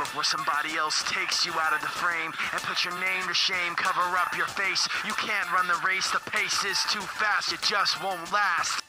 before somebody else takes you out of the frame and puts your name to shame. Cover up your face. You can't run the race. The pace is too fast. It just won't last.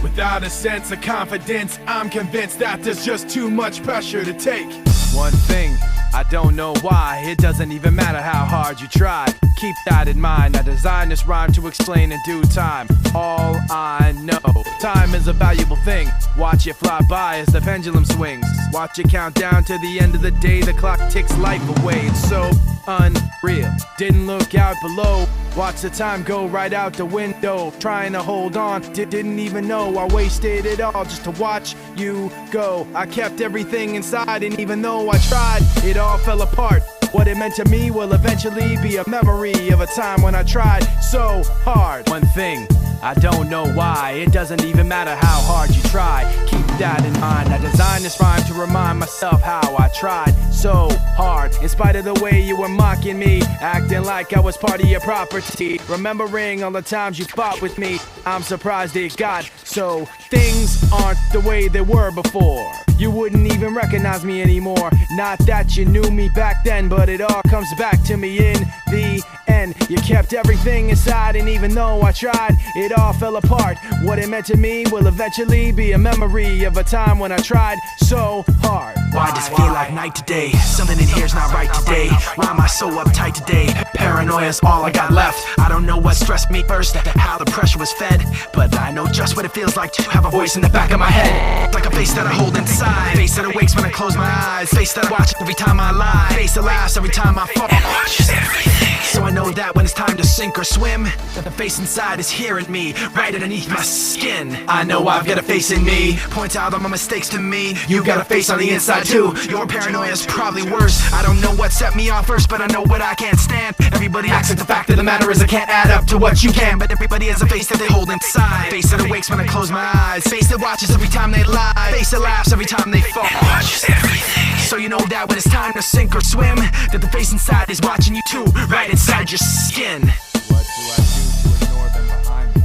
Without a sense of confidence, I'm convinced that there's just too much pressure to take. One thing, I don't know why. It doesn't even matter how hard you try. Keep that in mind. I designed this rhyme to explain in due time. All I know, time is a valuable thing. Watch it fly by as the pendulum swings. Watch it count down to the end of the day. The clock ticks life away. It's so unreal. Didn't look out below. Watch the time go right out the window. Trying to hold on, didn't even know I wasted it all just to watch you go. I kept everything inside, and even though I tried, it all fell apart. What it meant to me will eventually be a memory of a time when I tried so hard. One thing, I don't know why. It doesn't even matter how hard you try. Keep that in mind. I designed this rhyme to remind myself how I tried so hard. In spite of the way you were mocking me, acting like I was part of your property. Remembering all the times you fought with me, I'm surprised it got so. Things aren't the way they were before. You wouldn't even recognize me anymore. Not that you knew me back then, but it all comes back to me in the end. You kept everything inside, and even though I tried, it all fell apart. What it meant to me will eventually be a memory of a time when I tried so hard. Why does it feel like night today? Something in here's not right today. Why am I so uptight today? Paranoia's all I got left. I don't know what stressed me first, how the pressure was fed, but I know just what it feels like to have a voice in the back of my head. Like a face that I hold inside, face that awakes when I close my eyes, face that I watch every time I lie, face that laughs every time I fall, and watches everything. So I know that when it's time to sink or swim, that the face inside is hearing me, right underneath my skin. I know I've got a face in me, point out all my mistakes to me. You got a face on the inside too. Your paranoia's probably worse. I don't know what set me off first, but I know what I can't stand. Everybody acts like the fact of the matter is I can't add up to what you can, but everybody has a face that they hold inside, face that awakes when I close my eyes, face that watches every time they lie, face that laughs every time they fall, and watches everything. So you know that when it's time to sink or swim, that the face inside is watching you too, right inside your skin. What do I do to ignore them behind me?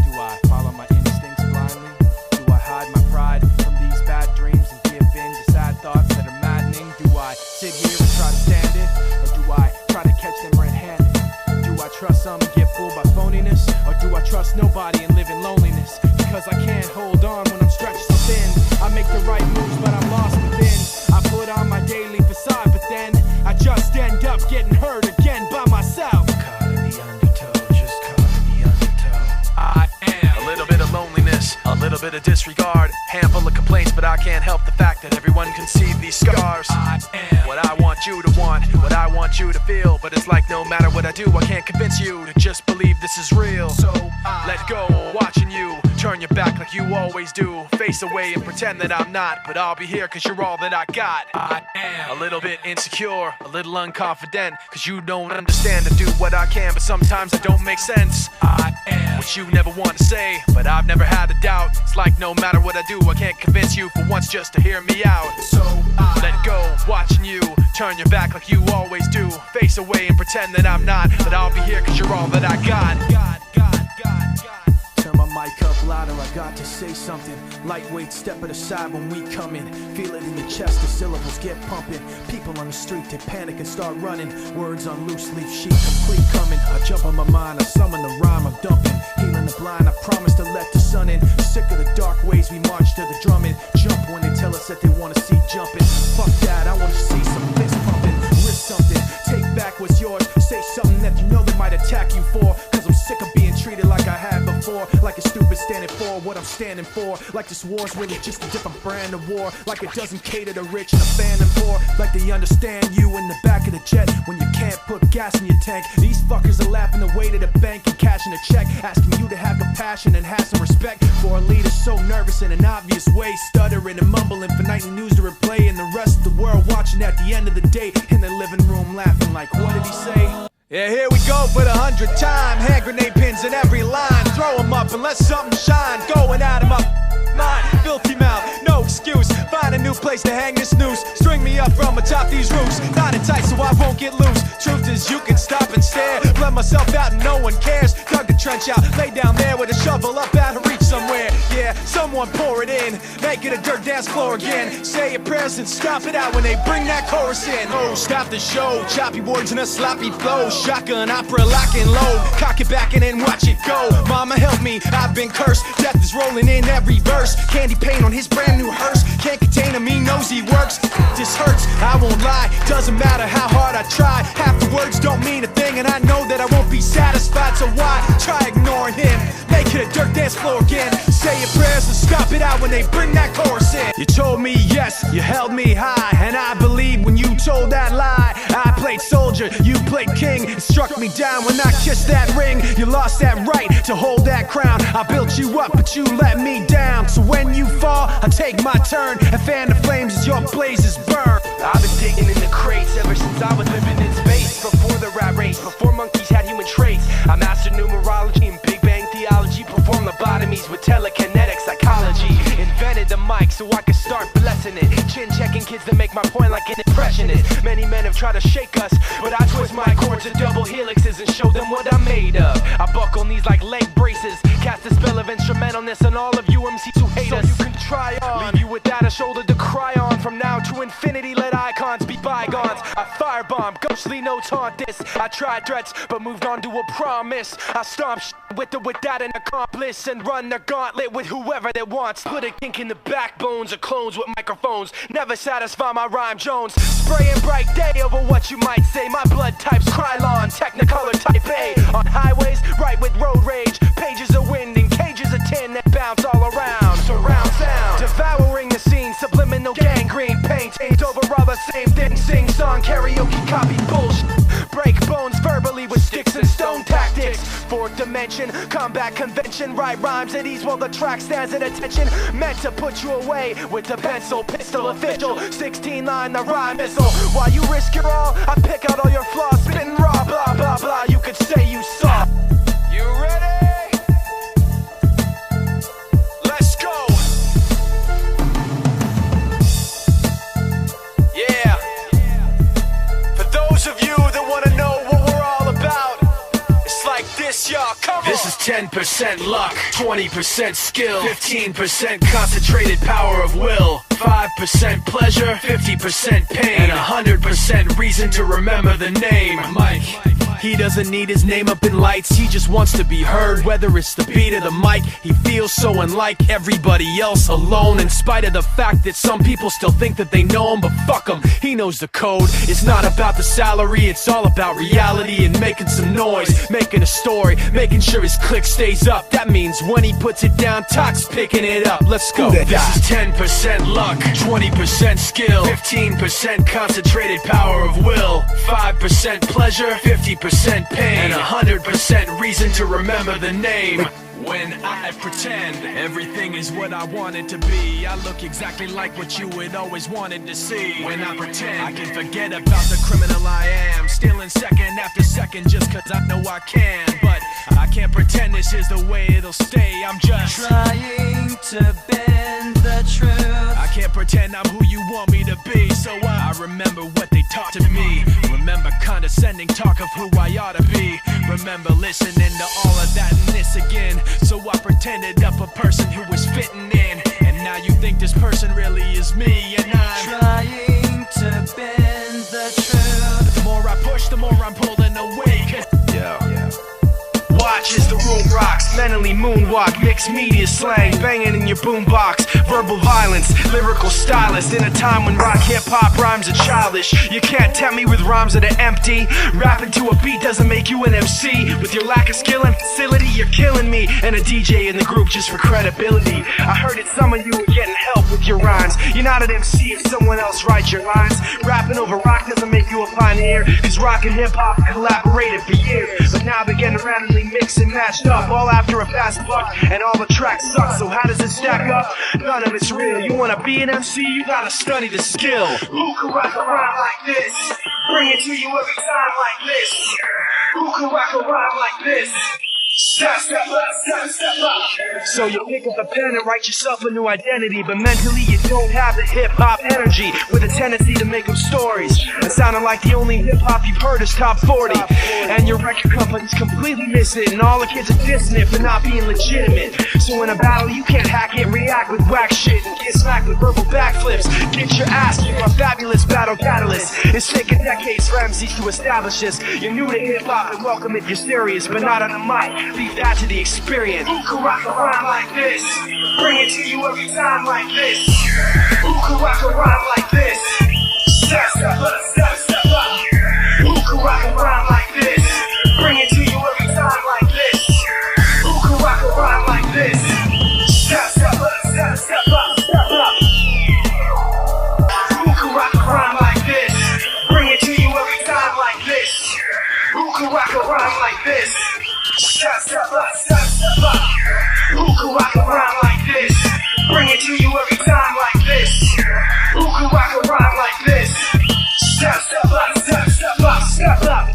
Do I follow my instincts blindly? Do I hide my pride from these bad dreams and give in to sad thoughts that are maddening? Do I sit here and try to stand it? Or do I try to catch them red-handed? Do I trust some and get fooled by phoniness? Or do I trust nobody and live in loneliness? Because I can't hold on when I'm stretched so thin. I make the right moves but I'm lost within. I put on my daily facade, but then I just end up getting hurt again by myself. Caught in the undertow, just caught in the undertow. I am a little bit of loneliness, a little bit of disregard, handful of complaints, but I can't help the fact that everyone can see these scars. I am what I want you to want, what I want you to feel, but it's like no matter what I do, I can't convince you to just believe this is real. So let go, watching you turn your back like you always do, face away and pretend that I'm not, but I'll be here cause you're all that I got. I am a little bit insecure, a little unconfident, cause you don't understand. I do what I can, but sometimes it don't make sense. I am what you never want to say, but I've never had a doubt. It's like no matter what I do, I can't convince you for once just to hear me out. So let go, watching you turn your back like you always do, face away and pretend that I'm not, but I'll be here cause you're all that I got. Turn my mic up louder, I got to say something. Lightweight, step it aside when we come in. Feel it in your chest, the syllables get pumping. People on the street, they panic and start running. Words on loose leaf sheet, complete coming. I jump on my mind, I summon the rhyme, I'm dumping. Healing the blind, I promise to let the sun in. Sick of the dark ways, we march to the drumming. Jump when they tell us that they wanna see jumping. Fuck that, I wanna see some fist pumping. Risk something, take back what's yours. Say something that you know they might attack you for. Cause I'm sick of being treated like I have before. Like a stupid standing for what I'm standing for. Like this war's really just a different brand of war. Like it doesn't cater to rich and abandoned poor. Like they understand you in the back of the jet when you can't put gas in your tank. These fuckers are laughing the way to the bank and cashing a check, asking you to have compassion and have some respect for a leader so nervous in an obvious way, stuttering and mumbling for nightly news to replay, and the rest of the world watching at the end of the day in their living room laughing like, what did he say? Yeah, here we go for the 100th time. Hand grenade pins in every line. Throw them up and let something shine. Going at him up, mine, filthy mouth, no excuse. Find a new place to hang this noose. String me up from atop these roofs. Knotted tight so I won't get loose. Truth is you can stop and stare. Let myself out and no one cares. Dug the trench out, lay down there with a shovel up out of reach somewhere. Yeah, Someone pour it in, make it a dirt dance floor again. Say your prayers and stop it out when they bring that chorus in. Oh, stop the show, choppy words and a sloppy flow. Shotgun opera, lock and load, cock it back and then watch it go. Mama help me, I've been cursed. Death is rolling in every verse. Candy paint on his brand new hearse. Can't contain him, he knows he works. This hurts, I won't lie, doesn't matter how hard I try. Half the words don't mean a thing, and I know that I won't be satisfied. So why try ignoring him? Make it a dirt dance floor again. Say your prayers and stop it out when they bring that chorus in. You told me yes, you held me high, and I believed when you told that lie. I played soldier, you played king. It struck me down when I kissed that ring. You lost that right to hold that crown. I built you up, but you let me down. So when you fall, I take my turn and fan the flames as your blazes burn. I've been digging in the crates ever since I was living in space. Before the rat race, before monkeys had human traits. I mastered numerology and Big Bang theology. Performed lobotomies with telekinetic psychology. Invented the mic so I could start blessing it. Chin checking kids to make my point like an impressionist. Many men have tried to shake us, but I twist my chords to double helixes and show them what I'm made of. I buckle knees like leg braces. Cast a spell of instrumentalness on all of you MCs who hate us. So you can try on. Leave you without a shoulder to cry on. From now to infinity, let icons be bygones. I firebomb, ghostly notes haunt this. I tried threats, but moved on to a promise. I stomp with or without an accomplice, and run the gauntlet with whoever that wants. Put a kink in the backbones of clones with microphones. Never satisfy my rhyme Jones. Spraying bright day over what you might say. My blood type's Krylon, Technicolor type A. On highways, right with road rage. Pages of wind and cages of tin that bounce all around. Surround sound, devouring the scene. Subliminal gangrene, paint over all the same thing. Sing song, karaoke, copy bullshit. Break bones verbally with sticks and stone tactics. Fourth dimension, combat convention. Write rhymes at ease while the track stands at attention. Meant to put you away with the pencil, pistol official. 16 line, the rhyme missile. While you risk your all, I pick out all your flaws. Spitting raw, blah, blah, blah. You could say you saw. You ready? Let's go. Yeah. For those of you that want to know what we're all about, it's like this, y'all. Come on. This is 10% luck, 20% skill, 15% concentrated power of will, 5% pleasure, 50% pain, and 100% reason to remember the name Mike. He doesn't need his name up in lights, he just wants to be heard. Whether it's the beat of the mic, he feels so unlike everybody else, alone. In spite of the fact that some people still think that they know him, but fuck him, he knows the code. It's not about the salary, it's all about reality and making some noise, making a story, making sure his click stays up. That means when he puts it down, Toc's picking it up. Let's go. This is 10% luck, 20% skill, 15% concentrated power of will, 5% pleasure, 50% pain, and 100% reason to remember the name. When I pretend everything is what I want it to be, I look exactly like what you had always wanted to see. When I pretend I can forget about the criminal I am, stealing second after second just cause I know I can. But I can't pretend this is the way it'll stay. I'm just trying to bend the truth. I can't pretend I'm who you want me to be. So I remember what they taught to me. Remember condescending talk of who I ought to be. Remember listening to all of that and this again. So I pretended up a person who was fitting in. And now you think this person really is me. And I'm trying to bend the truth. The more I push, the more I'm pulling away. Watch as the room rocks, mentally moonwalk, mixed media slang, banging in your boombox, verbal violence, lyrical stylist, in a time when rock hip-hop rhymes are childish. You can't tempt me with rhymes that are empty. Rapping to a beat doesn't make you an MC. With your lack of skill and facility, you're killing me. And a DJ in the group just for credibility. I heard that some of you are getting help with your rhymes. You're not an MC if someone else writes your lines. Rapping over rock doesn't make you a pioneer, cause rock and hip-hop collaborated for years. But now they're getting randomly mixed and matched up, all after a fast buck, and all the tracks suck. So how does it stack up? None of it's real. You wanna be an MC, you gotta study the skill. Who can rock a rhyme like this? Bring it to you every time like this. Who can rock a rhyme like this? Step up. So you pick up a pen and write yourself a new identity, but mentally you don't have the hip-hop energy, with a tendency to make up stories and sounding like the only hip-hop you've heard is top 40. And your record company's completely missing it, and all the kids are dissing it for not being legitimate. So in a battle you can't hack it, react back with whack shit and get smacked with verbal backflips. Get your ass kicked by fabulous battle catalyst. It's taken decades for MCs to establish this. You're new to hip-hop and welcome if you're serious, but not on the mic. Leave that to the experience. Who can rock a rhyme like this? Bring it to you every time like this. Who can rock a rhyme like this? Step up, step up. Who can rock a rhyme like this? Bring it to you every time like this. Who can rock a rhyme like this? Step up, step up, step up. Who can rock a rhyme like this? Bring it to you every time like this. Who can rock a rhyme like this? Step up, step up. Who can rock a rhyme like this? Bring it to you every time like this. Who can rock a rhyme like this? Step up, step up, step up.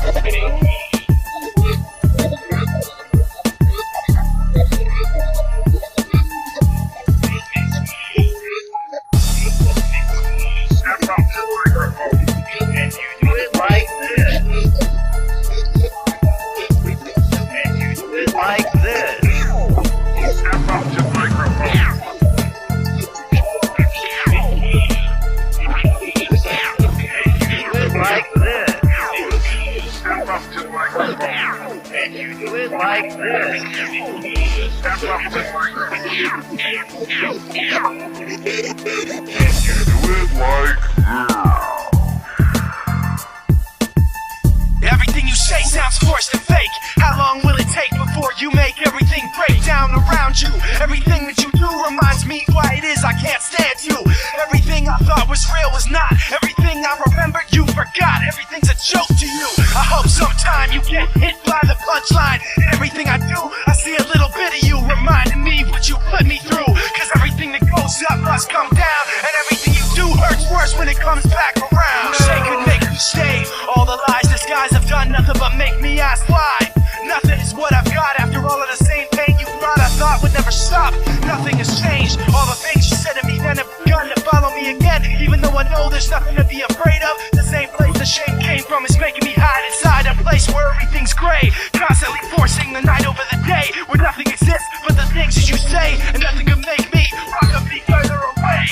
Everything you say sounds forced and fake. How long will it take before you make everything break down around you? Everything that you do reminds me why it is I can't stand you. Everything I thought was real was not. Everything I remembered you forgot. Everything's a joke to you. I hope sometime you get hit by the punchline. In everything I do, I see a little bit of you, reminding me what you put me through. Cause everything that goes up must come down, and everything you do hurts worse when it comes back around. Say could make me stay. All the lies this guys have done nothing but make me ask why. Nothing is what I've got after all of the same pain you brought. I thought would never stop. Nothing has changed. All the things you said to me then have begun to follow me again. Even though I know there's nothing to be afraid of, the same place the shame came from is making me hide inside a place where everything's gray. Constantly forcing the night over the day, where nothing exists but the things that you say, and nothing can make me rock a beat further away.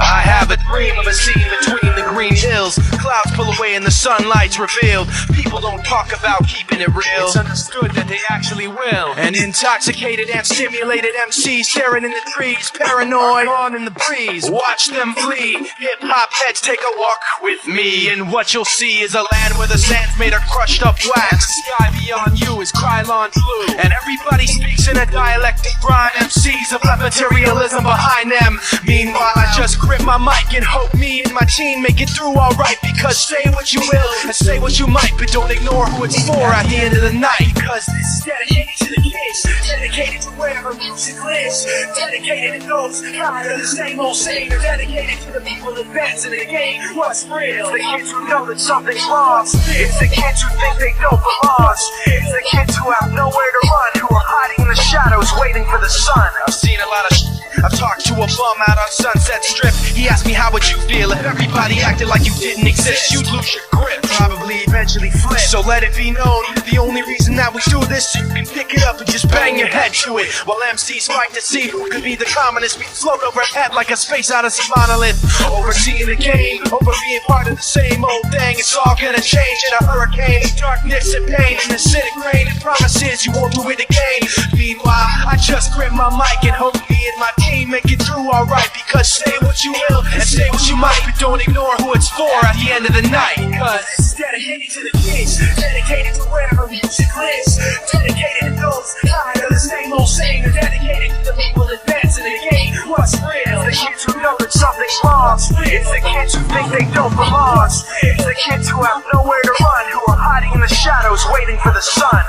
I have a dream of a scene between the green hills. Clouds pull away and the sunlight's revealed. People don't talk about keeping it real. It's understood that they actually will. An intoxicated and stimulated MC staring in the trees, paranoid on in the breeze. Watch them flee. Hip-hop heads take a walk with me, and what you'll see is a land where the sand's made of crushed up wax. The sky beyond you is Krylon blue, and everybody speaks in a dialectic rhyme. MCs have left materialism behind them. Meanwhile, I just grip my mic and hope me and my team make it through alright. Because say what you will and say what you might, but don't ignore who it's for at the end of the night. Because this is dedicated to the kids, dedicated to wherever music lives, dedicated to those tired of the same old saying, dedicated to the people advancing the game. What's real? The kids who know that something's wrong. It's the kids who think they don't belong. It's the kids who have nowhere to run, who are hiding in the shadows waiting for the sun. I've seen a lot of I've talked to a bum out on Sunset Strip. He asked me how would you feel if everybody acted like you didn't exist. You'd lose your grip, probably eventually flip. So let it be known, the only reason that we do this, so you can pick it up and just bang your head to it. While MCs fight to see who could be the commonest, we float overhead like a Space Odyssey monolith. Overseeing the game, over being part of the same old thing. It's all gonna change in a hurricane of darkness and pain, and acidic rain and promises you won't do it again. Meanwhile, I just grip my mic and hope me and my team make it through alright. Because say what you will and say what you might, but don't ignore who it's for at the end of the night. Because it's dedicated to the kids, dedicated to wherever music lives, dedicated to those tired of the same old saying, and dedicated to the people advancing the game. What's real? The kids who know that something's wrong. It's the kids who think they don't belong. It's the kids who have nowhere to run, who are hiding in the shadows waiting for the sun.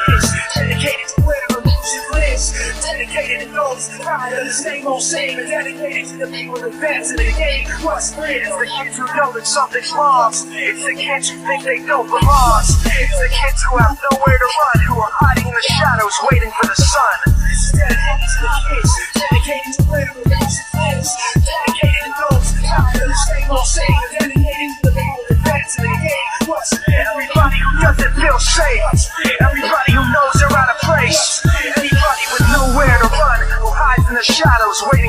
It's dedicated to wherever music lives, dedicated to those tired of the same old saying, and dedicated to the people advancing the game. What's real? It's the kids who know that something's wrong. It's the kids who think they don't belong. It's the kids who have nowhere to run, who are hiding in the shadows waiting for the sun. It's dedicated to the kids, dedicated to wherever music lives, dedicated to those tired of the same old saying, and dedicated to the people advancing the game. What's real? Everybody who doesn't feel safe, everybody who knows they're out of place, anybody with nowhere to run, who hides in the the shadows waiting